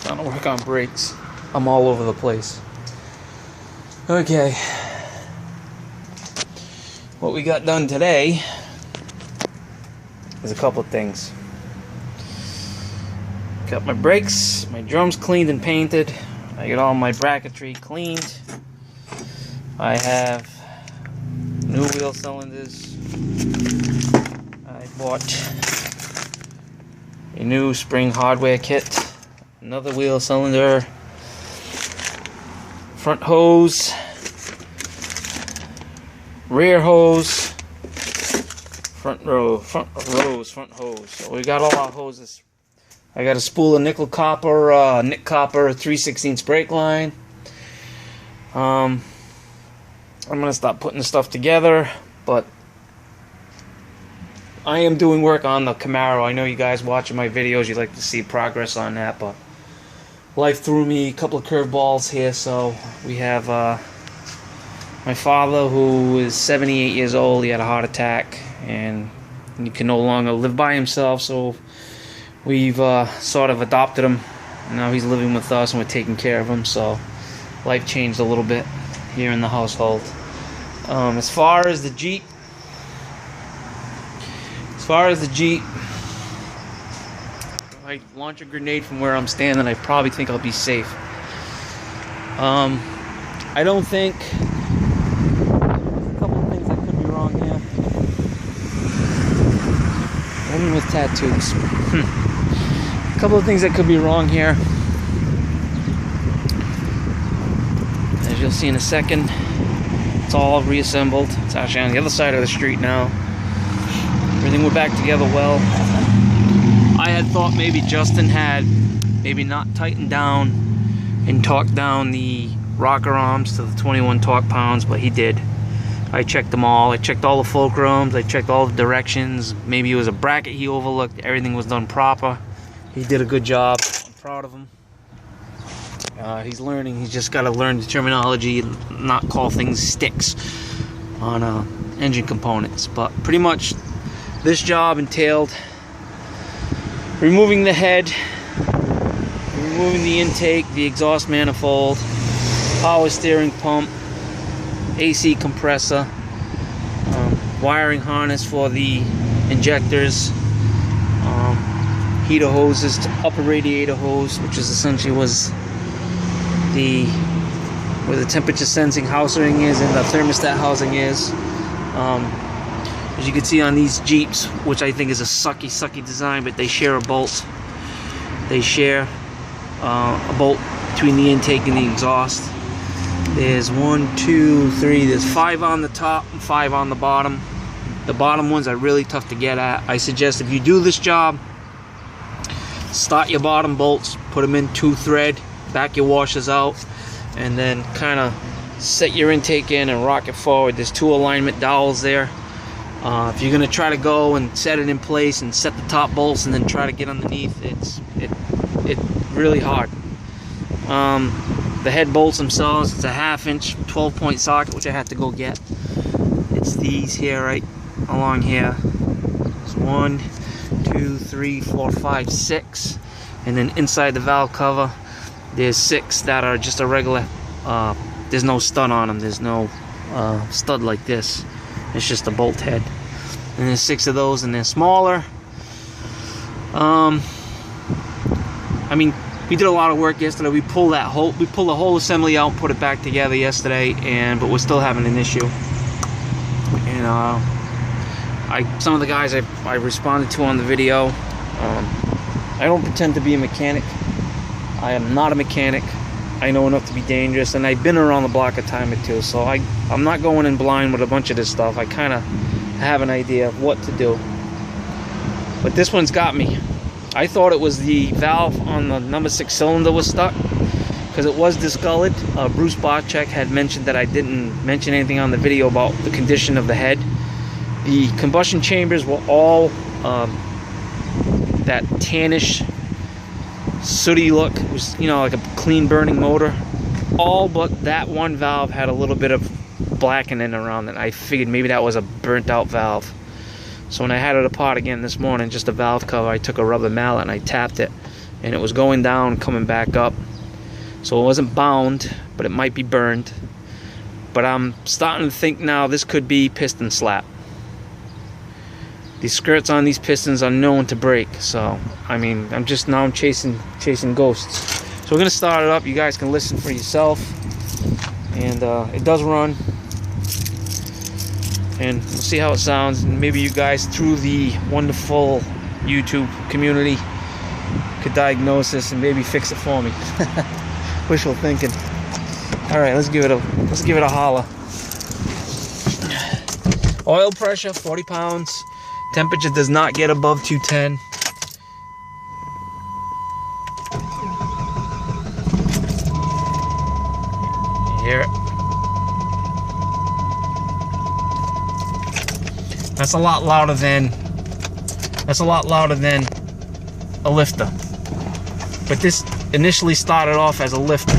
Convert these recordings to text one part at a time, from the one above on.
Trying to work on brakes. I'm all over the place. Okay. What we got done today is a couple of things. Got my brakes, my drums cleaned and painted. I got all my bracketry cleaned. I have new wheel cylinders. I bought a new spring hardware kit. Another wheel cylinder. Front hose. Rear hose. Front hose. So we got all our hoses. I got a spool of nickel copper, Nick Copper 3/16 brake line. I'm gonna stop putting the stuff together, but I am doing work on the Camaro. I know you guys watching my videos, you'd like to see progress on that, but life threw me a couple of curveballs here. So we have my father, who is 78 years old. He had a heart attack, and he can no longer live by himself. So we've sort of adopted him. Now he's living with us, and we're taking care of him. So life changed a little bit here in the household. As far as the Jeep, if I launch a grenade from where I'm standing, I probably think I'll be safe. I don't think. There's a couple of things that could be wrong here. Woman with tattoos. A couple of things that could be wrong here. As you'll see in a second, it's all reassembled. It's actually on the other side of the street now. Everything went back together well. I had thought maybe Justin had maybe not tightened down and torqued down the rocker arms to the 21 torque pounds, but he did. I checked them all. I checked all the fulcrums. I checked all the directions. Maybe it was a bracket he overlooked. Everything was done proper. He did a good job. I'm proud of him. He's learning. He's just got to learn the terminology, not call things sticks on engine components. But pretty much this job entailed removing the head, removing the intake, the exhaust manifold, power steering pump, AC compressor, wiring harness for the injectors, heater hoses to upper radiator hose, which is essentially where the temperature sensing housing is and the thermostat housing is. As you can see on these Jeeps, which I think is a sucky design, but they share a bolt. They share a bolt between the intake and the exhaust. There's 1, 2, 3, there's 5 on the top and 5 on the bottom. The bottom ones are really tough to get at. I suggest if you do this job, start your bottom bolts, put them in 2-thread, back your washers out, and then kind of set your intake in and rock it forward. There's 2 alignment dowels there. If you're gonna try to go and set it in place and set the top bolts and then try to get underneath, it's really hard. The head bolts themselves, it's a 1/2 inch 12-point socket, which I had to go get. It's these here, right along here. It's 1, 2, 3, 4, 5, 6, and then inside the valve cover, there's 6 that are just a regular. There's no stud on them. There's no stud like this. It's just a bolt head, and there's 6 of those, and they're smaller. I mean, we did a lot of work yesterday. We pulled the whole assembly out and put it back together yesterday, but we're still having an issue. And some of the guys I responded to on the video. I don't pretend to be a mechanic. I am not a mechanic. I know enough to be dangerous, and I've been around the block a time or two, so I'm not going in blind with a bunch of this stuff. I kind of have an idea of what to do. But this one's got me. I thought it was the valve on the number 6 cylinder was stuck, because it was discolored. Bruce Barczyk had mentioned that I didn't mention anything on the video about the condition of the head. The combustion chambers were all that tannish, sooty look. It was, like a clean burning motor. All but that one valve had a little bit of blackening around it. I figured maybe that was a burnt out valve. So when I had it apart again this morning, just a valve cover, I took a rubber mallet and I tapped it, and it was going down, coming back up. So it wasn't bound, but it might be burned. But I'm starting to think now this could be piston slap. These skirts on these pistons are known to break, so I mean, I'm chasing ghosts. So we're gonna start it up. You guys can listen for yourself, and it does run, and we'll see how it sounds. And maybe you guys, through the wonderful YouTube community, could diagnose this and maybe fix it for me. Wishful thinking. All right, let's give it a holler. Oil pressure 40 pounds. Temperature does not get above 210. You hear it? That's a lot louder than a lifter. But this initially started off as a lifter.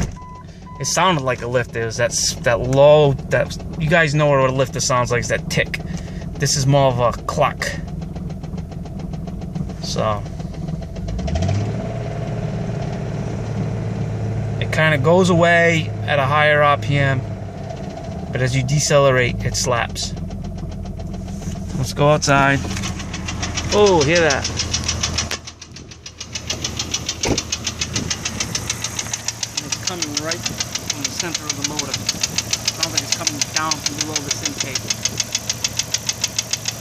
It sounded like a lifter. It was that low, that you guys know what a lifter sounds like, is that tick. This is more of a cluck. So it kind of goes away at a higher RPM, but as you decelerate, it slaps. Let's go outside. Oh, hear that? And it's coming right from the center of the motor. Sounds like it's coming down from below this intake.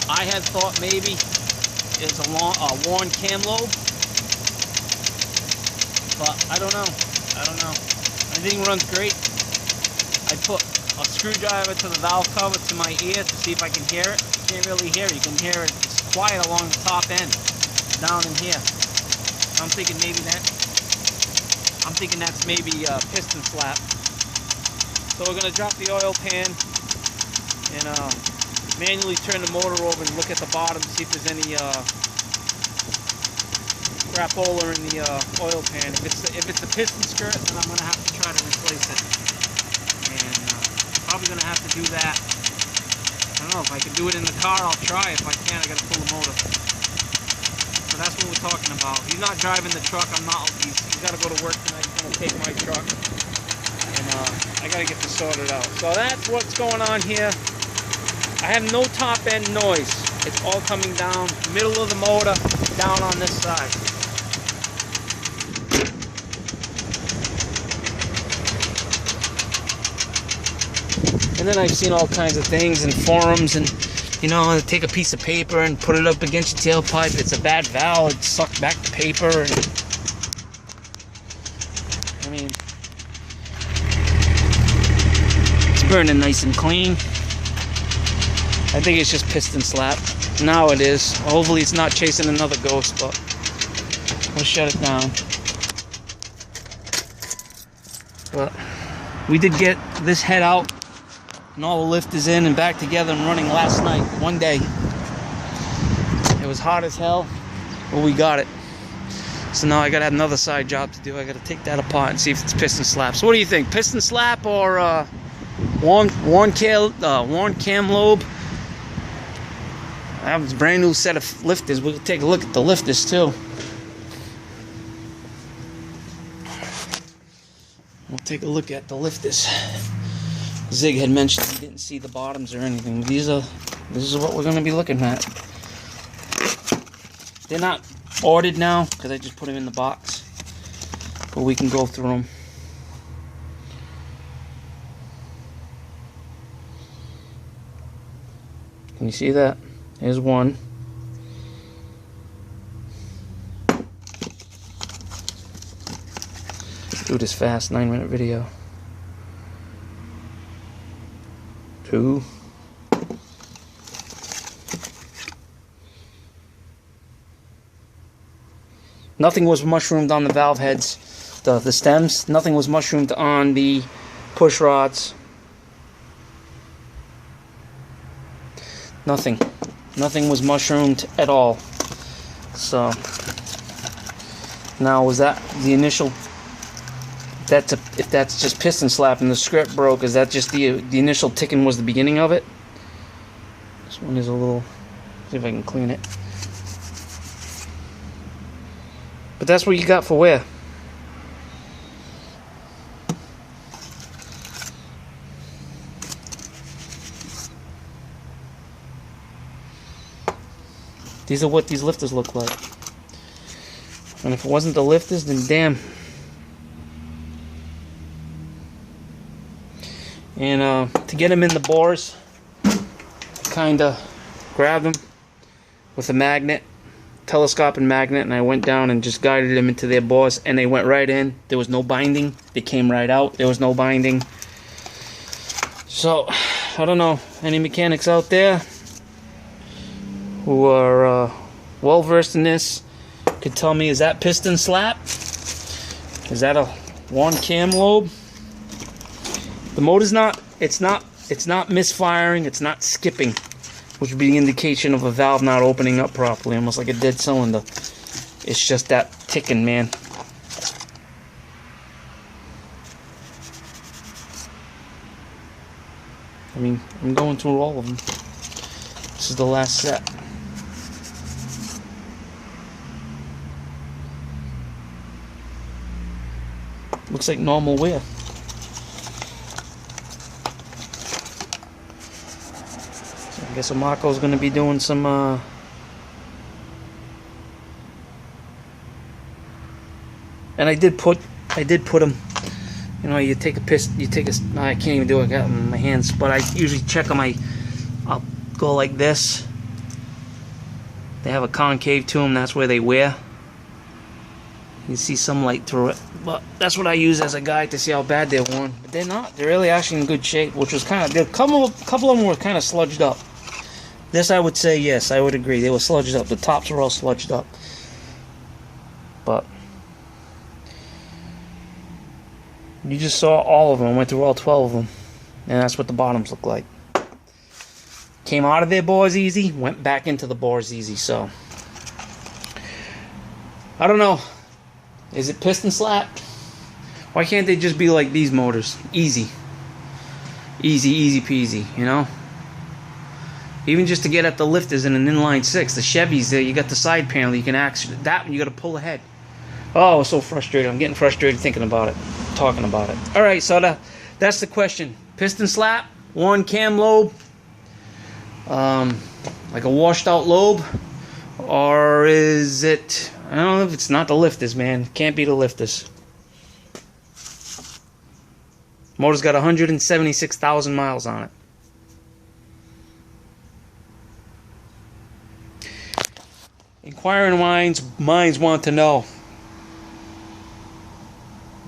I had thought maybe it's a worn cam lobe, but I don't know. Everything runs great. I put a screwdriver to the valve cover to my ear to see if I can hear it. You can't really hear it. You can hear it. It's quiet along the top end, down in here. I'm thinking that's maybe a piston slap. So we're gonna drop the oil pan and manually turn the motor over and look at the bottom to see if there's any crapola in the oil pan. If it's a piston skirt, then I'm gonna have to try to replace it, and probably gonna have to do that. I don't know if I can do it in the car. I'll try. If I can't, I gotta pull the motor. So that's what we're talking about. He's not driving the truck. He's gotta go to work tonight. He's gonna take my truck, and I gotta get this sorted out. So that's what's going on here. I have no top end noise. It's all coming down middle of the motor, down on this side. And then I've seen all kinds of things in forums, and you know, take a piece of paper and put it up against your tailpipe. It's a bad valve. It sucked back the paper. And, I mean, it's burning nice and clean. I think it's just piston slap. Now it is. Hopefully it's not chasing another ghost, but we'll shut it down. But we did get this head out, and all the lift is in and back together and running last night, one day. It was hot as hell, but we got it. So now I gotta have another side job to do. I gotta take that apart and see if it's piston slap. So what do you think? Piston slap or worn cam lobe? I have a brand new set of lifters. We'll take a look at the lifters too. We'll take a look at the lifters. Zig had mentioned he didn't see the bottoms or anything. This is what we're going to be looking at. They're not ordered now because I just put them in the box, but we can go through them. Can you see that? Here's one. Do this fast, 9-minute video. 2. Nothing was mushroomed on the valve heads, the stems. Nothing was mushroomed on the push rods. Nothing was mushroomed at all. So now, was that the initial? If that's just piston slap and the script broke, is that just the initial ticking was the beginning of it? This one is a little. See if I can clean it. But that's what you got for wear. These are what these lifters look like. And if it wasn't the lifters, then damn. And to get them in the bores, kind of grabbed them with a magnet, telescoping magnet, and I went down and just guided them into their bores, and they went right in. There was no binding. They came right out. There was no binding. So, I don't know, any mechanics out there who are well versed in this could tell me, is that piston slap? Is that a one cam lobe? The motor's not misfiring, it's not skipping, which would be the indication of a valve not opening up properly, almost like a dead cylinder. It's just that ticking, man. I mean, I'm going through all of them. This is the last set. Looks like normal wear. So I guess Marco's going to be doing some and I did put them, you know, you take a I can't even do it, I got them in my hands, but I usually check them. I'll go like this. They have a concave to them, that's where they wear. You can see some light through it, but that's what I use as a guide to see how bad they're worn. But they're not. They're really actually in good shape, which was kind of, a couple of them were kind of sludged up. This, I would say, yes, I would agree. They were sludged up. The tops were all sludged up. But you just saw all of them. I went through all 12 of them, and that's what the bottoms look like. Came out of their bores easy, went back into the bores easy. So I don't know. Is it piston slap? Why can't they just be like these motors? Easy. Easy peasy, you know? Even just to get at the lifters in an inline 6, the Chevys there, you got the side panel, you can actually, that one you got to pull ahead. Oh, so frustrated. I'm getting frustrated thinking about it, talking about it. Alright, so that's the question. Piston slap, one cam lobe, like a washed out lobe, or is it, I don't know if it's not the lifters, man. It can't be the lifters. Motor's got 176,000 miles on it. Inquiring minds want to know.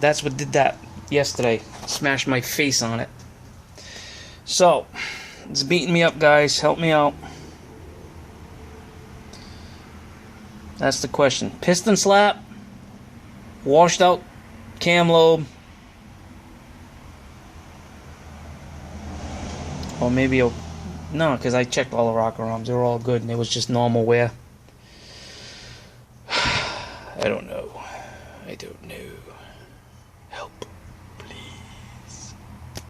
That's what did that yesterday. Smashed my face on it. So, it's beating me up, guys. Help me out. That's the question. Piston slap, washed out cam lobe, or maybe no, because I checked all the rocker arms. They were all good, and it was just normal wear. I don't know.